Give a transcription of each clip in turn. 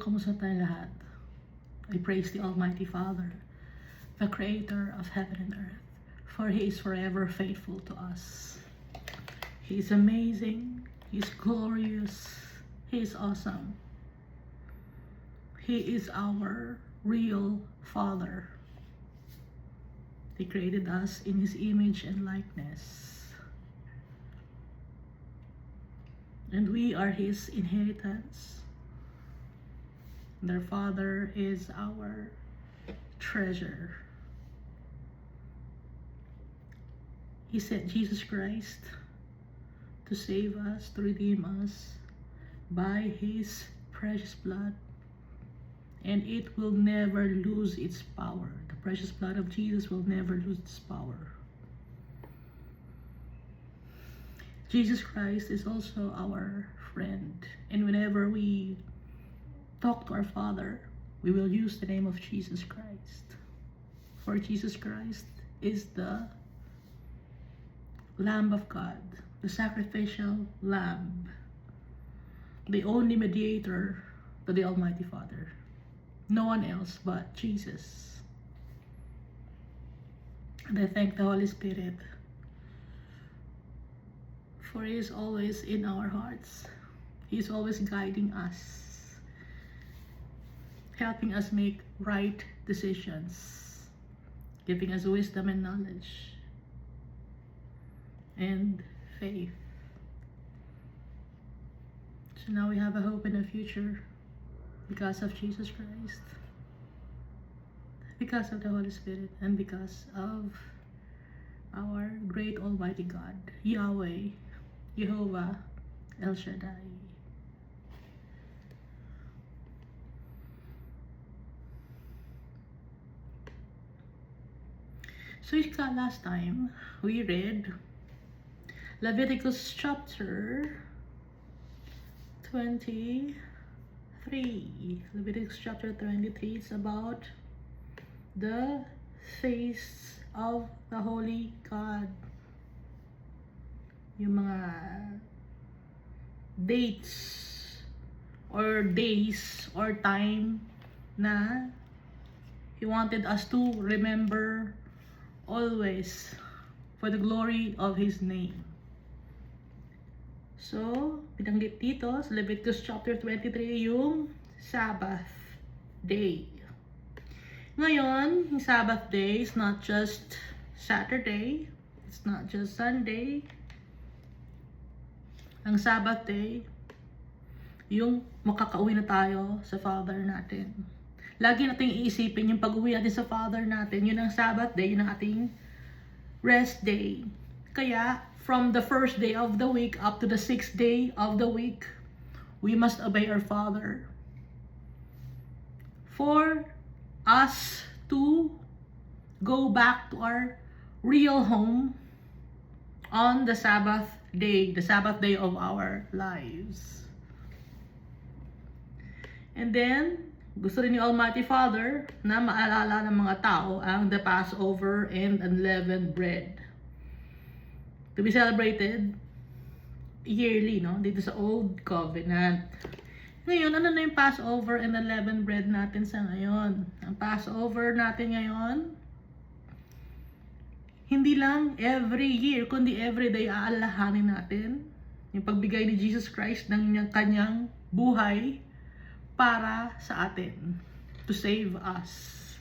kamusta tayong lahat? I praise the Almighty Father, the Creator of heaven and earth, for He is forever faithful to us. He is amazing, He is glorious, He is awesome. He is our real Father. He created us in His image and likeness. And we are His inheritance. Their Father is our treasure. He sent Jesus Christ to save us, to redeem us by His precious blood. And it will never lose its power. The precious blood of Jesus will never lose its power. Jesus Christ is also our friend. And whenever we talk to our Father, we will use the name of Jesus Christ. For Jesus Christ is the Lamb of God, the sacrificial Lamb, the only mediator to the Almighty Father. No one else but Jesus. And I thank the Holy Spirit, for He is always in our hearts. He is always guiding us, helping us make right decisions, giving us wisdom and knowledge and faith. So now we have a hope in the future because of Jesus Christ, because of the Holy Spirit, and because of our great Almighty God, Yahweh, Jehovah, El Shaddai. So last time we read Leviticus chapter 23. Leviticus chapter 23 is about the face of the Holy God. Yung mga dates or days or time na He wanted us to remember always for the glory of His name. So, binanggit dito sa Leviticus chapter 23 yung Sabbath day. Ngayon, yung Sabbath day is not just Saturday, it's not just Sunday. Ang Sabbath day, yung makakauwi na tayo sa Father natin. Lagi nating iisipin yung pag-uwi natin sa Father natin, yun ang Sabbath day, yun ang ating rest day. Kaya, from the first day of the week up to the 6th day of the week, we must obey our Father. For us to go back to our real home on the Sabbath day of our lives. And then, gusto rin ni Almighty Father na maalala ng mga tao ang the Passover and unleavened bread, to be celebrated yearly, no? Dito sa Old Covenant. Ngayon, ano na yung Passover and unleavened bread natin sa ngayon? Ang Passover natin ngayon, hindi lang every year, kundi every day aalahanin natin yung pagbigay ni Jesus Christ ng kanyang buhay para sa atin, to save us,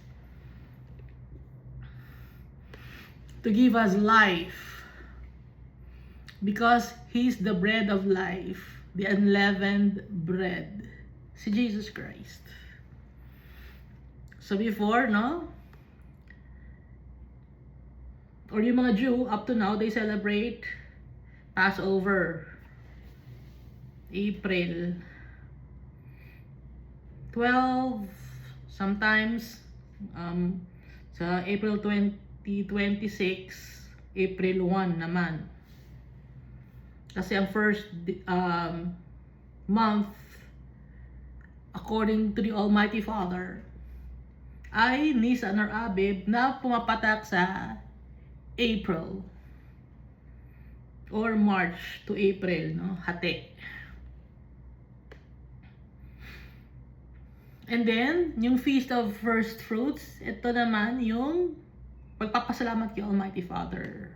to give us life. Because He's the bread of life, the unleavened bread, si Jesus Christ. So before, no? Or yung mga Jew, up to now, they celebrate Passover, April 12, sometimes sa April 2026, April 1 naman. Kasi ang first month, according to the Almighty Father, ay Nisan or Abib na pumapatak sa April or March to April, no? Hati. And then, yung Feast of First Fruits, ito naman yung pagpapasalamat kay Almighty Father.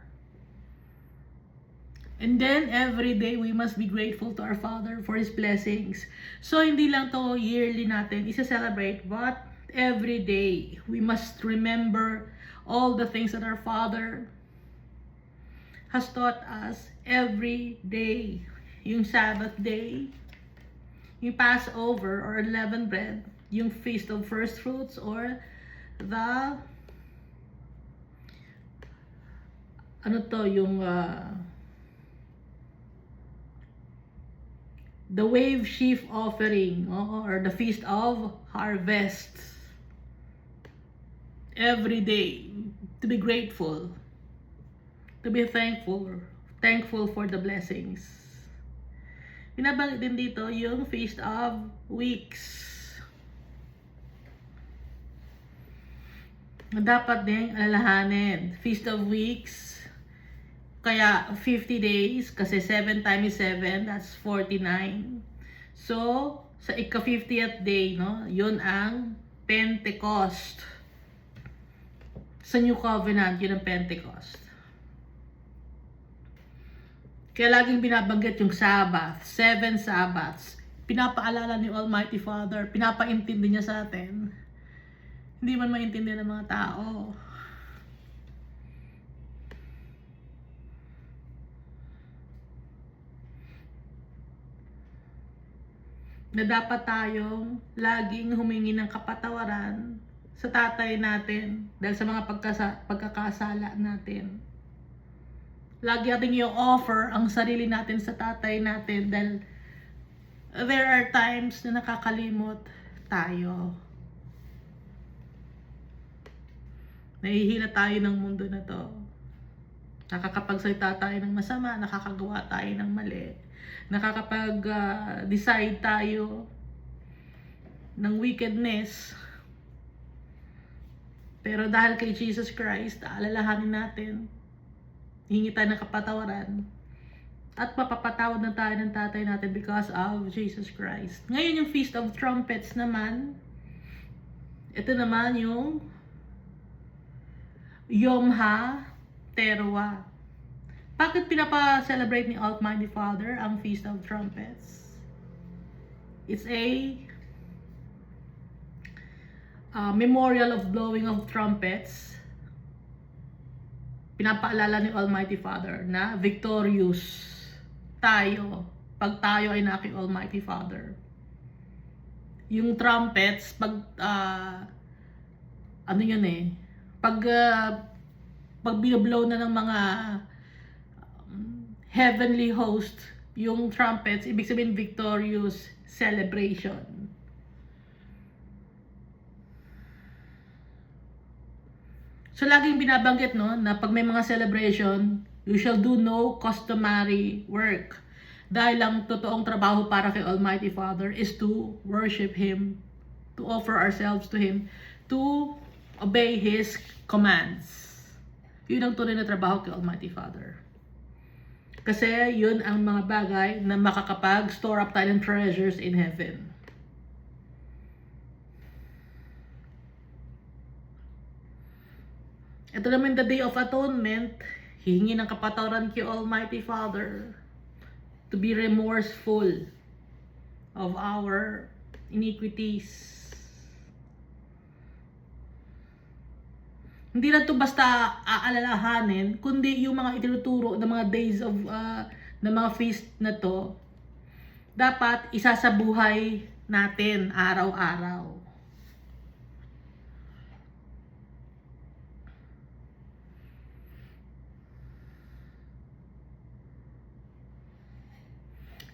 And then, every day, we must be grateful to our Father for His blessings. So, hindi lang to yearly natin isa-celebrate, but every day, we must remember all the things that our Father has taught us every day. Yung Sabbath day, yung Passover or unleavened bread, yung Feast of First Fruits, or the the wave sheaf offering, or the Feast of Harvest. Every day, to be grateful, to be thankful for the blessings. Binabanggit din dito yung Feast of Weeks. Dapat din alalahanin. Feast of Weeks, kaya 50 days, kasi 7 times 7, that's 49. So, sa ika-50th day, no, yun ang Pentecost. Sa New Covenant, yun ang Pentecost. Kaya laging binabanggit yung Sabbath, 7 Sabbaths. Pinapaalala ni Almighty Father, pinapaintindi niya sa atin. Hindi man maintindihan ng mga tao. Na dapat tayong laging humingi ng kapatawaran sa tatay natin dahil sa mga pagkakasala natin. Lagi natin i-offer ang sarili natin sa tatay natin dahil there are times na nakakalimot tayo. Nahihila tayo ng mundo na to. Nakakapagsalita tayo ng masama, nakakagawa tayo ng mali. Nakakapag-decide tayo ng wickedness. Pero dahil kay Jesus Christ, alalahanin natin, hingi tayo ng kapatawaran, at mapapatawad na tayo ng tatay natin because of Jesus Christ. Ngayon yung Feast of Trumpets naman, ito naman yung Yom HaTeruah. Bakit pinapa-celebrate ni Almighty Father ang Feast of Trumpets? It's a memorial of blowing of trumpets. Pinapaalala ni Almighty Father na victorious tayo pag tayo ay na kay Almighty Father. Yung trumpets, pag pag binoblow na ng mga heavenly host yung trumpets, ibig sabihin victorious celebration. So laging binabanggit, no, na pag may mga celebration, you shall do no customary work. Dahil ang totoong trabaho para kay Almighty Father is to worship Him, to offer ourselves to Him, to obey His commands. Yun ang tunay na trabaho kay Almighty Father. Kasi yun ang mga bagay na makakapag-store up tayo ng treasures in heaven. Ito naman the Day of Atonement, hihingi ng kapatawaran kay Almighty Father to be remorseful of our iniquities. Hindi na to basta aalalahanin, kundi yung mga itinuturo ng mga days of ng mga feast na to, dapat isa sa buhay natin araw-araw.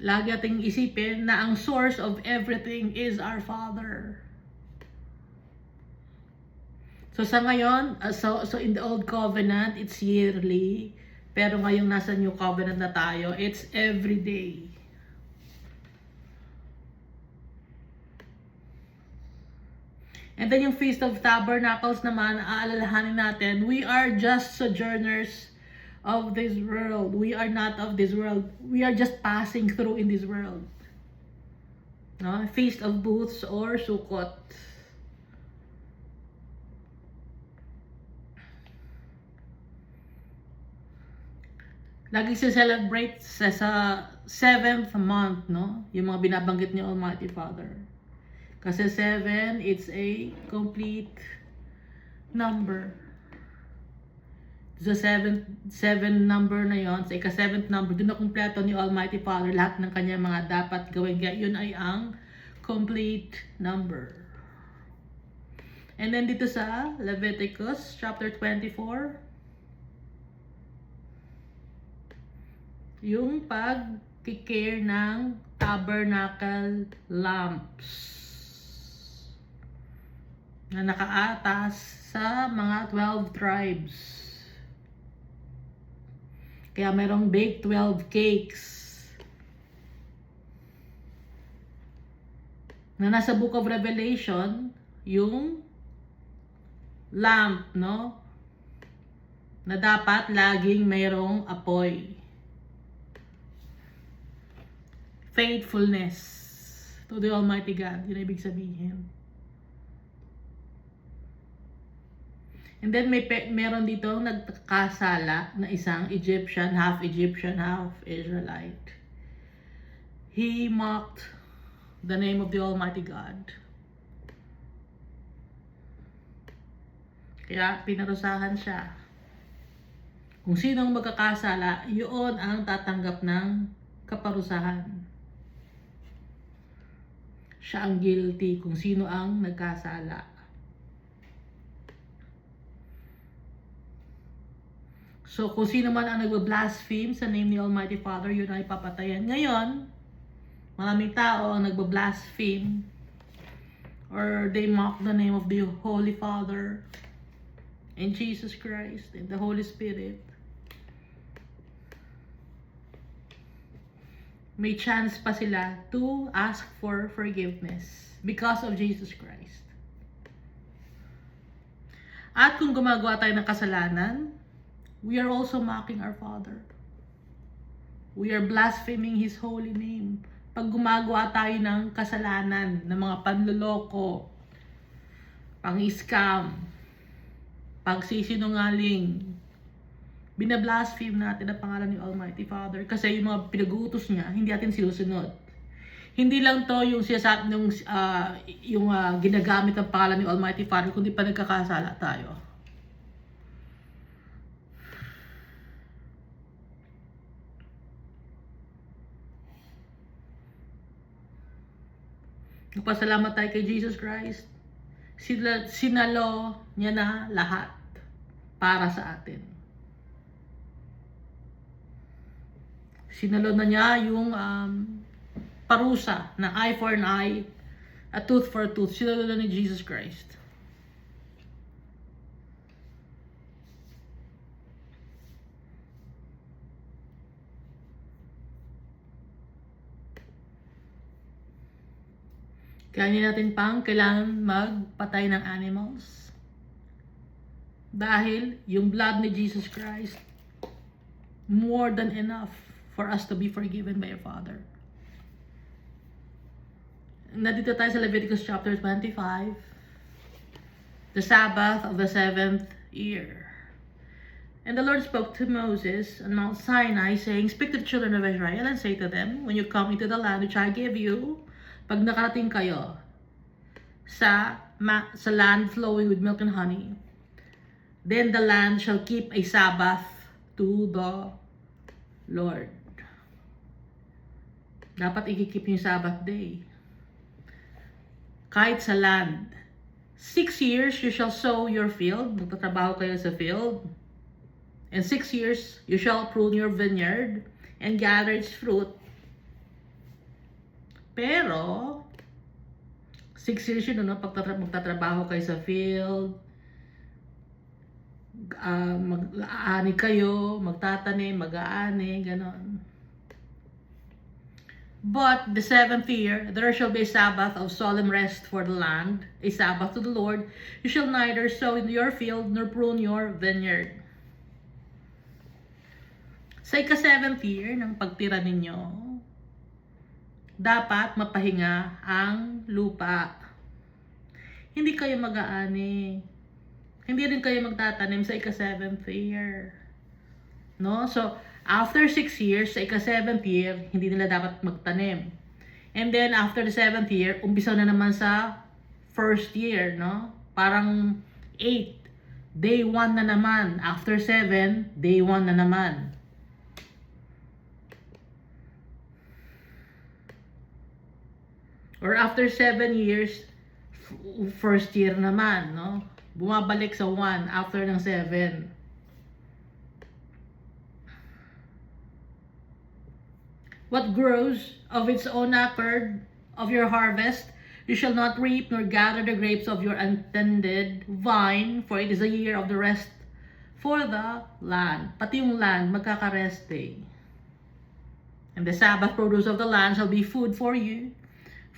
Lagi ating isipin na ang source of everything is our Father. So sa ngayon, so in the Old Covenant, it's yearly. Pero ngayong nasa New Covenant na tayo, it's every day. And then yung Feast of Tabernacles naman, aalalahanin natin, we are just sojourners of this world. We are not of this world. We are just passing through in this world. No? Feast of Booths or Sukkot. Lagi celebrate sa 7th month, no? Yung mga binabanggit ni Almighty Father. Kasi 7, it's a complete number. Sa 7 number na yon, sa ika-7th number, doon na kumpleto ni Almighty Father lahat ng kanyang mga dapat gawin. Kaya yun ay ang complete number. And then dito sa Leviticus chapter 24, yung pag-care ng tabernacle lamps na nakaatas sa mga 12 tribes. Kaya merong baked 12 cakes na nasa Book of Revelation, yung lamp, no? Na dapat laging mayroong apoy. Faithfulness to the Almighty God. Yun ang ibig sabihin. And then meron dito nagkasala na isang Egyptian, half Israelite. He mocked the name of the Almighty God. Kaya pinarusahan siya. Kung sinong magkakasala, yun ang tatanggap ng kaparusahan. Siya ang guilty kung sino ang nagkasala. So, kung sino man ang nagba-blaspheme sa name ni Almighty Father, yun ay papatayan. Ngayon, maraming tao ang nagba-blaspheme or they mock the name of the Holy Father and Jesus Christ and the Holy Spirit. May chance pa sila to ask for forgiveness because of Jesus Christ. At kung gumagawa tayo ng kasalanan, we are also mocking our Father. We are blaspheming His holy name. Pag gumagawa tayo ng kasalanan, ng mga panloloko, pang-scam, pagsisinungaling, binablaspheme natin ang pangalan ni Almighty Father kasi yung mga pinag-uutos niya, hindi natin sinusunod. Hindi lang to yung ginagamit ang pangalan ni Almighty Father, kundi pa nagkakasala tayo. Nagpasalamat tayo kay Jesus Christ. Sinalo niya na lahat para sa atin. Sinalo na niya yung parusa na eye for an eye, a tooth for a tooth. Sinalo na ni Jesus Christ. Kaya hindi natin pang kailangan magpatay ng animals. Dahil yung blood ni Jesus Christ, more than enough for us to be forgiven by our Father. Nandito tayo sa Leviticus chapter 25, the Sabbath of the 7th year. And the Lord spoke to Moses on Mount Sinai, saying, "Speak to the children of Israel and say to them, when you come into the land which I give you, pag nakarating kayo sa land flowing with milk and honey, then the land shall keep a Sabbath to the Lord." Dapat i-keep yung Sabbath day. Kahit sa land. 6 years you shall sow your field. Magtatrabaho kayo sa field. And 6 years you shall prune your vineyard and gather its fruit. Pero 6 years yun, magtatrabaho kayo sa field. Mag-aani kayo, magtatanim, mag-aani, ganon. But the 7th year, there shall be a Sabbath of solemn rest for the land, a Sabbath to the Lord. You shall neither sow in your field, nor prune your vineyard. Sa ika-7th year ng pagtira ninyo, dapat mapahinga ang lupa. Hindi kayo mag-aani. Hindi rin kayo magtatanim sa ika-7th year. No? So, after 6 years, sa ika-7th year, hindi nila dapat magtanim. And then, after the 7th year, umpisa na naman sa first year, no? Parang 8. Day 1 na naman. After 7, day 1 na naman. Or after 7 years, first year naman, no? Bumabalik sa 1 after ng 7. What grows of its own accord of your harvest, you shall not reap nor gather the grapes of your untended vine, for it is a year of the rest for the land. Pati yung land, magkaka-rest day. And the Sabbath produce of the land shall be food for you,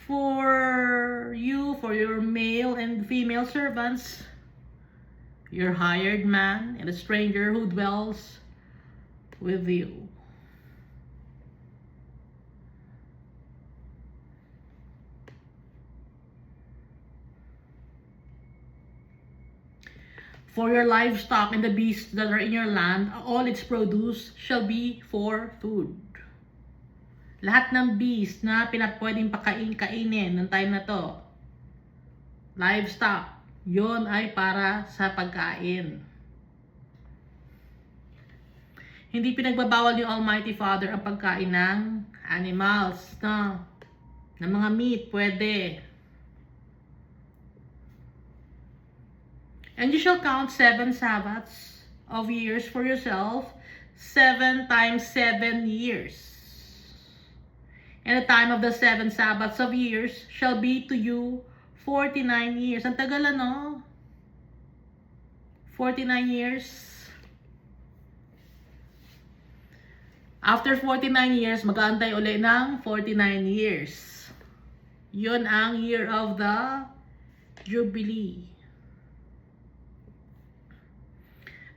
for your male and female servants, your hired man, and a stranger who dwells with you. For your livestock and the beasts that are in your land, all its produce shall be for food. Lahat ng beast na pwedeng kainin ng time na to, livestock, yon ay para sa pagkain. Hindi pinagbabawal ni Almighty Father ang pagkain ng animals, no? Ng mga meat, pwede. And you shall count 7 Sabbaths of years for yourself, 7 times 7 years. And the time of the 7 Sabbaths of years shall be to you 49 years. Ang tagal, ano? 49 years. After 49 years, mag-aantay uli ng 49 years. Yun ang year of the Jubilee.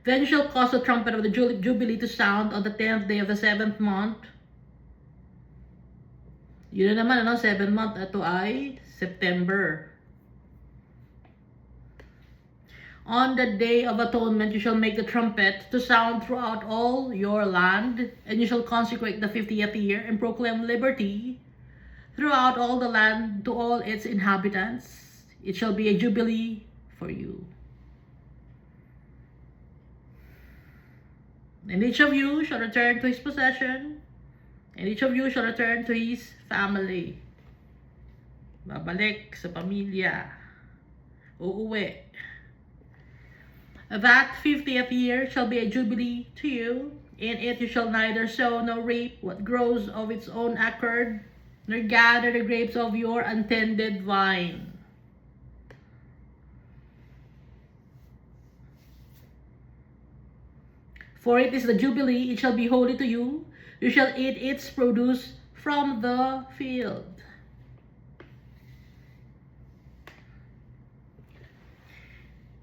Then you shall cause the trumpet of the Jubilee to sound on the 10th day of the 7th month. Yun na naman, ano? 7th month, ito ay September. On the day of atonement, you shall make the trumpet to sound throughout all your land, and you shall consecrate the 50th year and proclaim liberty throughout all the land to all its inhabitants. It shall be a jubilee for you. And each of you shall return to his possession, and each of you shall return to his family. Babalik sa pamilya. Uuwi. That 50th year shall be a jubilee to you. In it you shall neither sow nor reap what grows of its own accord, nor gather the grapes of your untended vine. For it is the Jubilee, it shall be holy to you. You shall eat its produce from the field.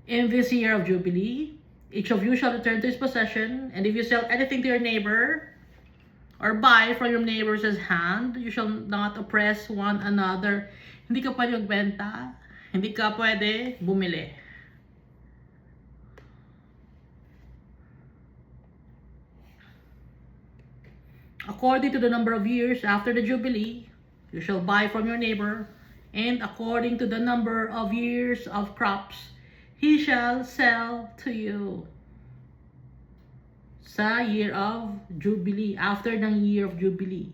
In this year of Jubilee, each of you shall return to his possession, and if you sell anything to your neighbor, or buy from your neighbor's hand, you shall not oppress one another. Hindi ka pwede magbenta, hindi ka pwede bumili. According to the number of years after the Jubilee, you shall buy from your neighbor, and according to the number of years of crops, he shall sell to you. Sa year of Jubilee, after ng year of Jubilee,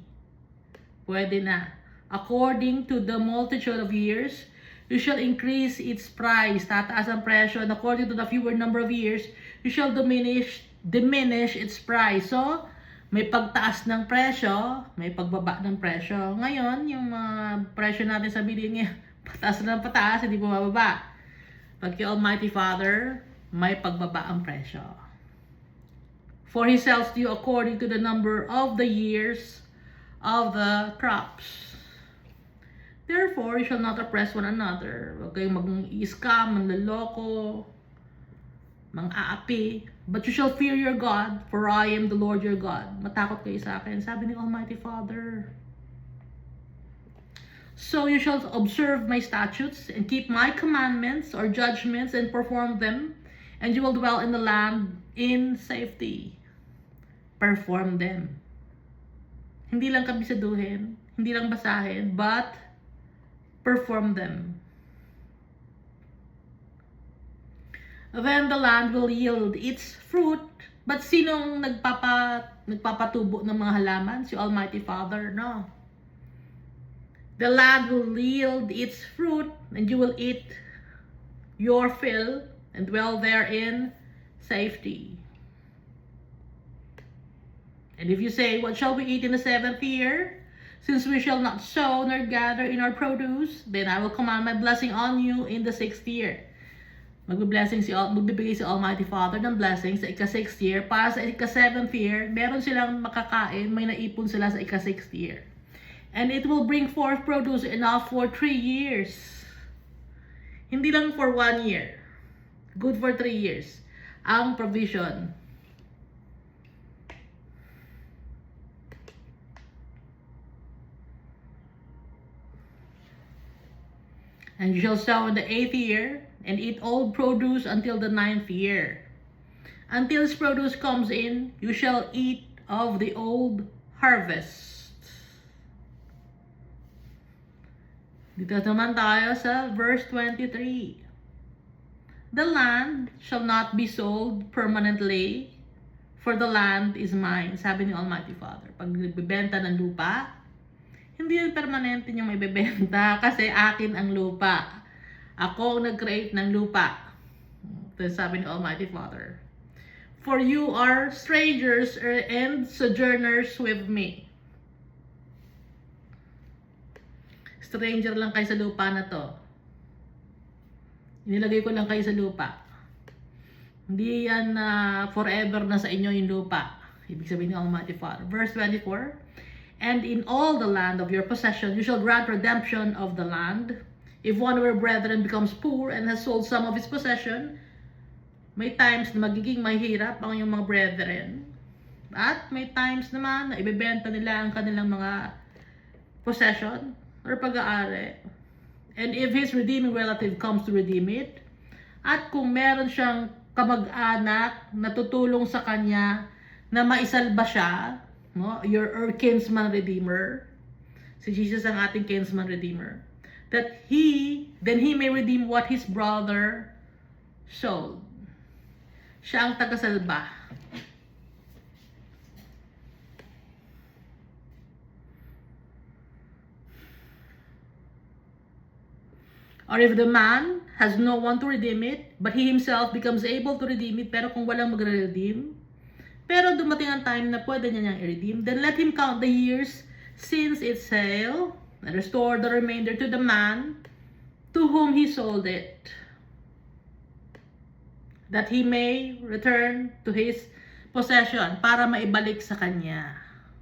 pwede na. According to the multitude of years, you shall increase its price, tataas ang presyo, and according to the fewer number of years, you shall diminish its price. So, may pagtaas ng presyo, may pagbaba ng presyo. Ngayon, yung presyo natin sa bilihin, pataas na ng pataas, hindi bumababa. Pag kay Almighty Father, may pagbaba ang presyo. For he sells to you according to the number of the years of the crops. Therefore, you shall not oppress one another. Huwag kayong mag-i-scam, manloloko, mang-aapi. But you shall fear your God, for I am the Lord your God. Matakot kayo sa akin. Sabi ni Almighty Father. So you shall observe my statutes and keep my commandments or judgments and perform them, and you will dwell in the land in safety. Perform them. Hindi lang kabisaduhin, hindi lang basahin, but perform them. Then the land will yield its fruit. But sinong nagpapatubo ng mga halaman? Si Almighty Father, no? The land will yield its fruit, and you will eat your fill and dwell there in safety. And if you say, what shall we eat in the 7th year? Since we shall not sow nor gather in our produce, then I will command my blessing on you in the 6th year. Magbibigay si Almighty Father ng blessing sa ika-6th year. Para sa ika-7th year, meron silang makakain, may naipon sila sa ika-6th year. And it will bring forth produce enough for 3 years. Hindi lang for 1 year. Good for 3 years. Ang provision. And you shall sow in the 8th year, and eat old produce until the 9th year. Until its produce comes in, you shall eat of the old harvest. Dito naman tayo sa verse 23. The land shall not be sold permanently, for the land is mine. Sabi ni Almighty Father. Pag nagbebenta ng lupa, hindi yung permanente niyong ibebenta kasi akin ang lupa. Ako ang nag-create ng lupa. Ito sabi ni Almighty Father. For you are strangers and sojourners with me. Stranger lang kayo sa lupa na to. Inilagay ko lang kayo sa lupa. Hindi yan forever na sa inyo yung lupa. Ibig sabihin ni Almighty Father. Verse 24. And in all the land of your possession, you shall grant redemption of the land. If one of your brethren becomes poor and has sold some of his possession, may times na magiging mahirap ang yung mga brethren. At may times naman na ibebenta nila ang kanilang mga possession or pag-aari. And if his redeeming relative comes to redeem it, at kung meron siyang kamag-anak na tutulong sa kanya na maisalba siya, no? Your kinsman redeemer. Si Jesus ang ating kinsman redeemer. That then he may redeem what his brother sold. Siya ang tagasalba. Or if the man has no one to redeem it, but he himself becomes able to redeem it, pero kung walang magre-redeem, pero dumating ang time na pwede niya niyang i-redeem, then let him count the years since its sale, and restore the remainder to the man to whom he sold it, that he may return to his possession, para maibalik sa kanya.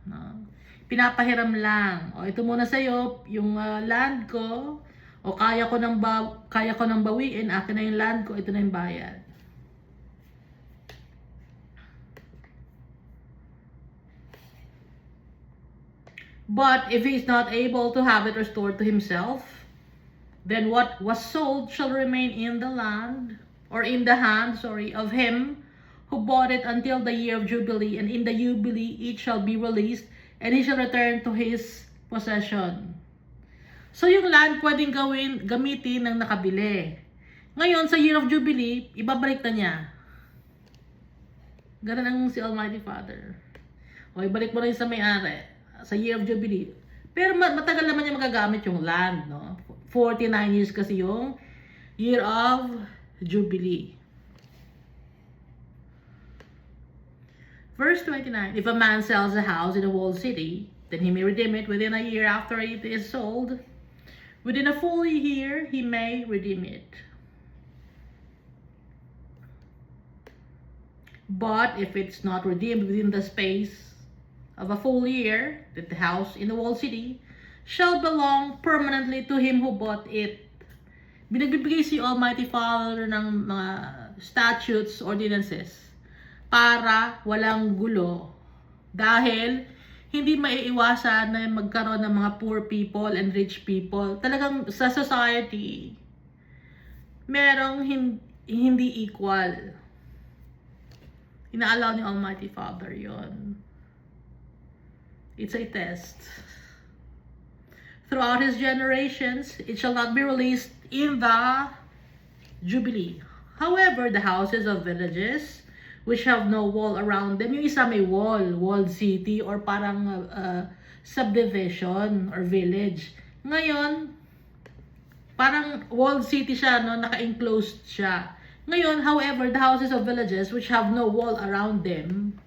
No? Pinapahiram lang. O ito muna sa'yo, yung land ko, o kaya ko nang bawiin, akin na yung land ko, ito na yung bayad. But if he is not able to have it restored to himself, then what was sold shall remain in the land, or in the hand, of him who bought it until the year of Jubilee, and in the Jubilee it shall be released, and he shall return to his possession. So yung land pwedeng gamitin ng nakabili. Ngayon, sa year of Jubilee, ibabalik na niya. Ganun ang si Almighty Father. O ibalik mo rin sa may-ari. Sa year of Jubilee. Pero matagal naman niya magagamit yung land, no? 49 years kasi yung year of Jubilee. Verse 29. If a man sells a house in a walled city, then he may redeem it within a year after it is sold. Within a full year, he may redeem it. But if it's not redeemed within the space of a full year, that the house in the walled city shall belong permanently to him who bought it. Binagbibigay si Almighty Father ng mga statutes, ordinances, para walang gulo. Dahil hindi maiiwasan na magkaroon ng mga poor people and rich people. Talagang sa society, merong hindi equal. Inaalaw ni Almighty Father yon. It's a test. Throughout his generations, it shall not be released in the Jubilee. However, the houses of villages which have no wall around them, yung isa may walled city or parang subdivision or village. Ngayon, parang walled city siya, no? Naka-enclosed siya. Ngayon, however, the houses of villages which have no wall around them,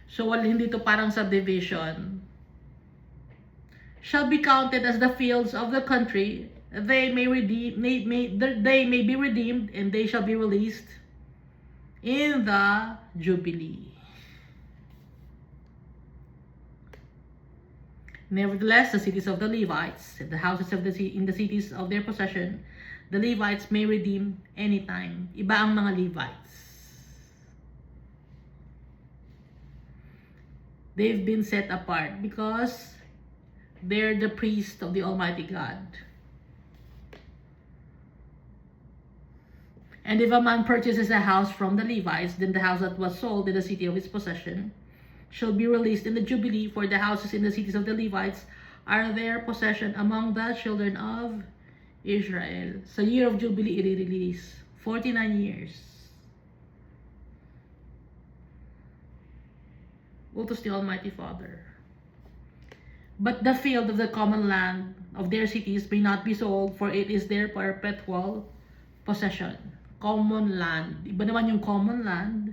so hindi to parang subdivision, shall be counted as the fields of the country. They may be redeemed, and they shall be released in the Jubilee. Nevertheless, the cities of the Levites, the houses of in the cities of their possession, the Levites may redeem anytime. Iba ang mga Levites. They've been set apart because they're the priest of the Almighty God. And if a man purchases a house from the Levites, then the house that was sold in the city of his possession shall be released in the Jubilee, for the houses in the cities of the Levites are their possession among the children of Israel. Sa year of Jubilee, i-release. 49 years. Utos the Almighty Father. But the field of the common land of their cities may not be sold, for it is their perpetual possession. Common land. Iba naman yung common land.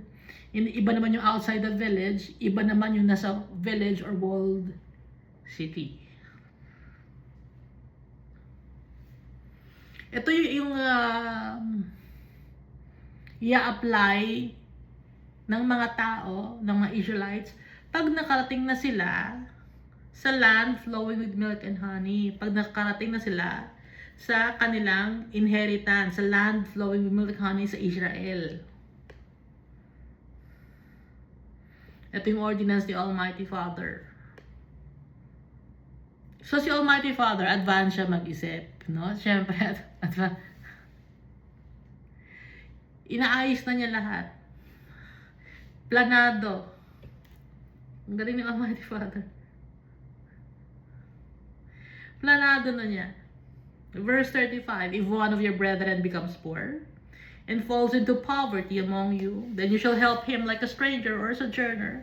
Iba naman yung outside the village. Iba naman yung nasa village or walled city. Ito yung i-apply ng mga tao, ng mga Israelites, pag nakarating na sila sa land flowing with milk and honey. Pag nakarating na sila sa kanilang inheritance, sa land flowing with milk and honey sa Israel. Ito yung ordinance ni Almighty Father. So si Almighty Father, advance siya mag-isip, no? Siyempre, inaayos na niya lahat. Planado. Ang galing ni Almighty Father. Planado na niya. Verse 35, if one of your brethren becomes poor and falls into poverty among you, then you shall help him like a stranger or a sojourner,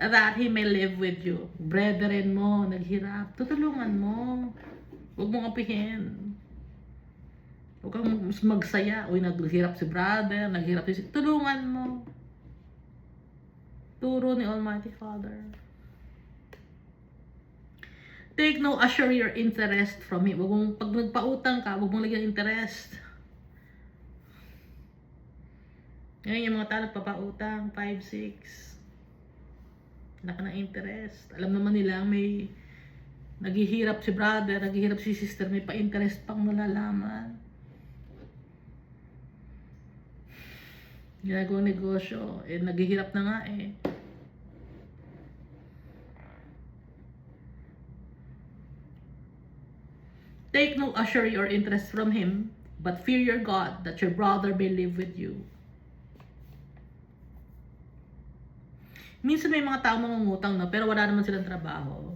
that he may live with you. Brethren mo, naghirap, tutulungan mo. Huwag mong apihin. Huwag kang magsaya. Uy, naghirap si brother, naghirap si... Tulungan mo. Turo ni Almighty Father. Take no assure your interest from him. Huwag mong, pag nagpautang ka, huwag mong lagyan interest. Ngayon yung mga tao nagpapautang, 5, 6. Wala ka ng interest. Alam naman nila may naghihirap si brother, naghihirap si sister, may pa-interest pang nalalaman. Ginagawang negosyo, naghihirap na nga eh. Take no assure your interest from him, but fear your God, that your brother may live with you. Minsan may mga tao mangungutang, no? Pero wala naman silang trabaho.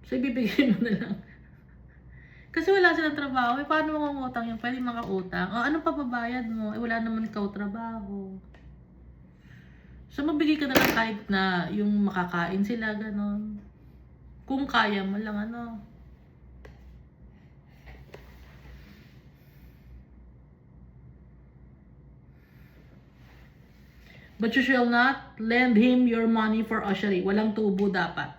So, ibibigay mo na lang. Kasi wala silang trabaho. Paano mangungutang yun? Pwede makautang. O, anong papabayad mo? Wala naman ikaw trabaho. So, magbigay ka na lang kahit na yung makakain sila, ganon. Kung kaya mo lang, ano. But you shall not lend him your money for usury. Walang tubo dapat.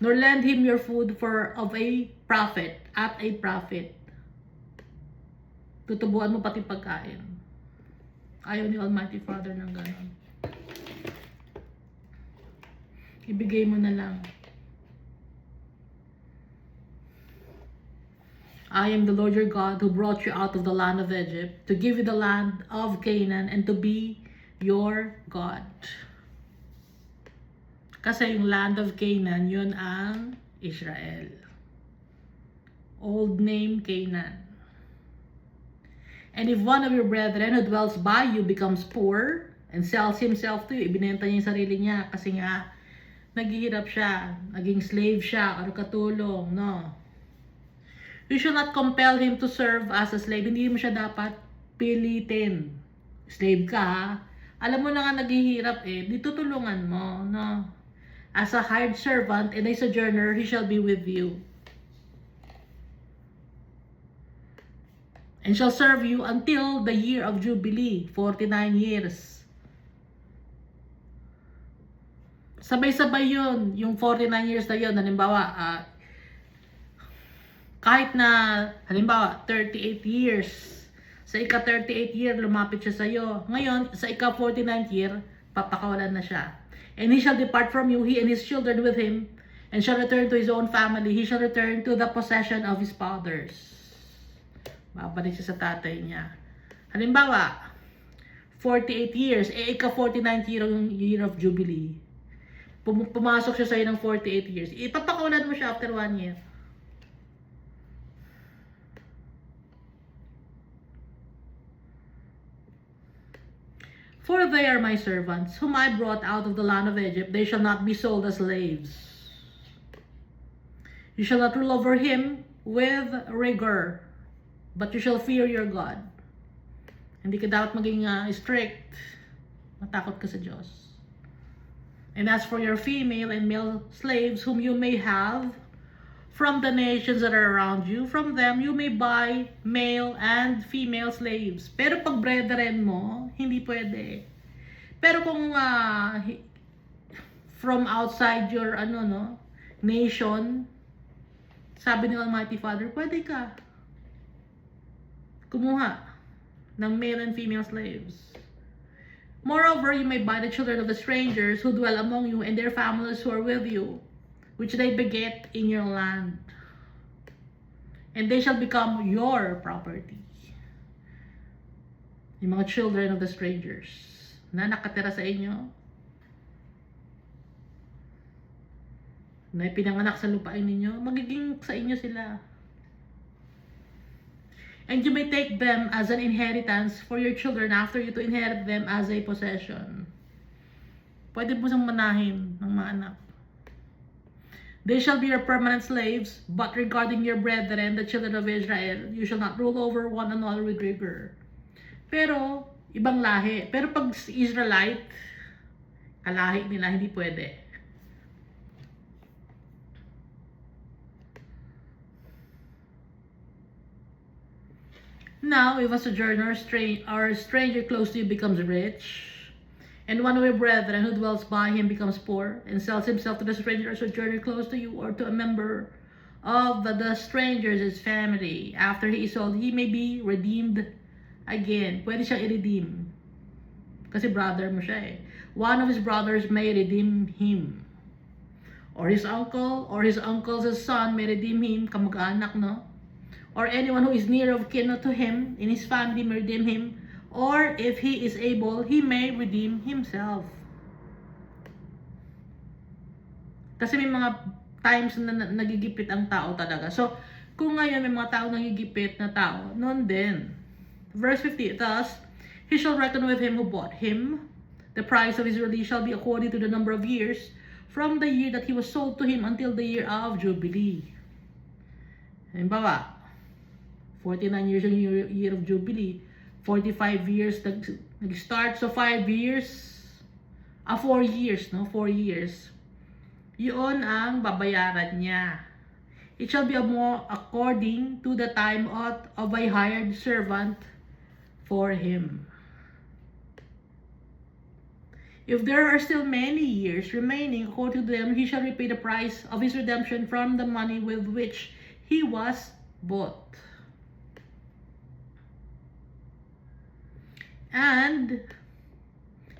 Nor lend him your food of a profit, at a profit. Tutubuan mo pati pagkain. Ayaw ni Almighty Father ng gano'n. Ibigay mo na lang. I am the Lord your God who brought you out of the land of Egypt, to give you the land of Canaan, and to be your God. Kasi yung land of Canaan, yun ang Israel. Old name Canaan. And if one of your brethren who dwells by you becomes poor and sells himself to you, ibinenta niya yung sarili niya kasi nga naghihirap siya, naging slave siya, or katulong, no? You should not compel him to serve as a slave. Hindi mo siya dapat pilitin. Slave ka, ha? Alam mo na nga naghihirap di tutulungan mo, no? As a hired servant and a sojourner, he shall be with you. And shall serve you until the year of Jubilee, 49 years. Sabay-sabay yun, yung 49 years na yun, halimbawa, kahit na, halimbawa, 38 years, sa ika-38 year, lumapit siya sa'yo. Ngayon, sa ika-49th year, papakawalan na siya. And he shall depart from you, he and his children with him, and shall return to his own family. He shall return to the possession of his fathers. Babalik siya sa tatay niya. Halimbawa, 48 years, ika-49th year yung year of Jubilee. Pumasok siya sa'yo ng 48 years. Ipapakawalan mo siya after 1 year. For they are my servants, whom I brought out of the land of Egypt. They shall not be sold as slaves. You shall not rule over him with rigor, but you shall fear your God. Hindi ka dapat maging strict. Matakot ka sa Diyos. And as for your female and male slaves, whom you may have from the nations that are around you, from them you may buy male and female slaves. Pero pag brethren mo, hindi pwede. Pero kung from outside your nation, sabi ni Almighty Father, pwede ka kumuha ng male and female slaves. Moreover, you may buy the children of the strangers who dwell among you and their families who are with you, which they beget in your land, and they shall become your property. Yung mga children of the strangers na nakatira sa inyo, na pinanganak sa lupain ninyo, magiging sa inyo sila. And you may take them as an inheritance for your children after you to inherit them as a possession. Pwede mo siyang manahin ng mga anak. They shall be your permanent slaves, but regarding your brethren, the children of Israel, you shall not rule over one another with rigor. Pero, ibang lahi. Pero pag Israelite, kalahi nila, hindi pwede. Now, if a sojourner or a stranger close to you becomes rich, and one of your brethren who dwells by him becomes poor, and sells himself to the stranger or sojourner close to you, or to a member of the stranger's family, after he is sold, he may be redeemed again. Pwede siyang i-redeem. Kasi brother mo siya One of his brothers may redeem him. Or his uncle, or his uncle's son may redeem him, kamag-anak, no? Or anyone who is near of kin to him, in his family may redeem him. Or if he is able, he may redeem himself. Kasi may mga times na nagigipit ang tao talaga. So, kung ngayon may mga tao nagigipit na tao, noon din. Verse 50, thus, he shall reckon with him who bought him. The price of his release shall be according to the number of years, from the year that he was sold to him until the year of Jubilee. Halimbawa, 49 years yung year of Jubilee. 45 years nag-start. So 5 years. 4 years, no? 4 years. Yun ang babayaran niya. It shall be more according to the time of a hired servant for him. If there are still many years remaining, according to them, he shall repay the price of his redemption from the money with which he was bought. And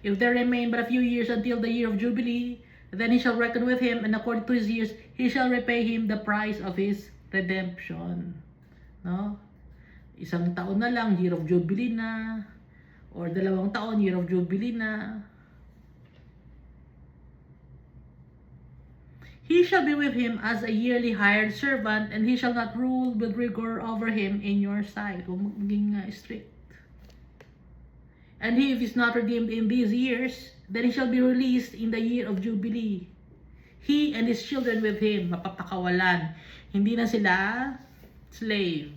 if there remain but a few years until the year of Jubilee, then he shall reckon with him, and according to his years, he shall repay him the price of his redemption. No? Isang taon na lang, year of Jubilee na. Or 2 taon, year of Jubilee na. He shall be with him as a yearly hired servant, and he shall not rule with rigor over him in your sight. Huwag maging strict. And he, if is not redeemed in these years, then he shall be released in the year of Jubilee. He and his children with him, mapapakawalan. Hindi na sila slave.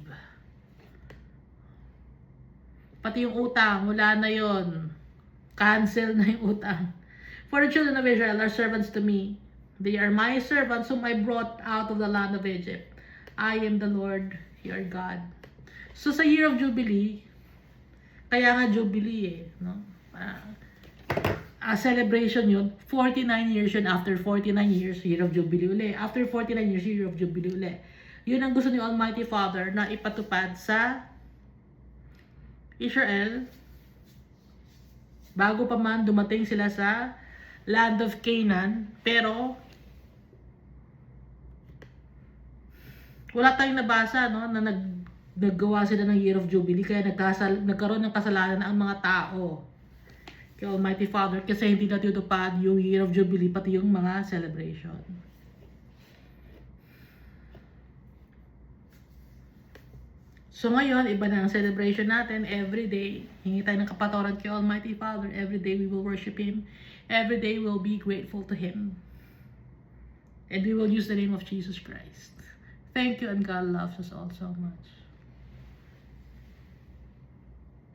Pati yung utang, wala na yon. Cancel na yung utang. For the children of Israel are servants to me. They are my servants whom I brought out of the land of Egypt. I am the Lord your God. So sa year of Jubilee, kaya nga Jubilee no? Celebration yun, 49 years yun. After 49 years, year of Jubilee uli. After 49 years, year of Jubilee uli. Yun ang gusto ni Almighty Father na ipatupad sa Israel bago pa man dumating sila sa land of Canaan. Pero wala tayong nabasa no, na naggawa sila ng Year of Jubilee, kaya nagkaroon ng kasalanan ang mga tao kay Almighty Father kasi hindi natutupad yung Year of Jubilee pati yung mga celebration. So ngayon, iba na ang celebration natin. Every day, hingi tayo ng kapatawaran kay Almighty Father. Every day we will worship Him. Every day we'll be grateful to Him. And we will use the name of Jesus Christ. Thank you, and God loves us all so much.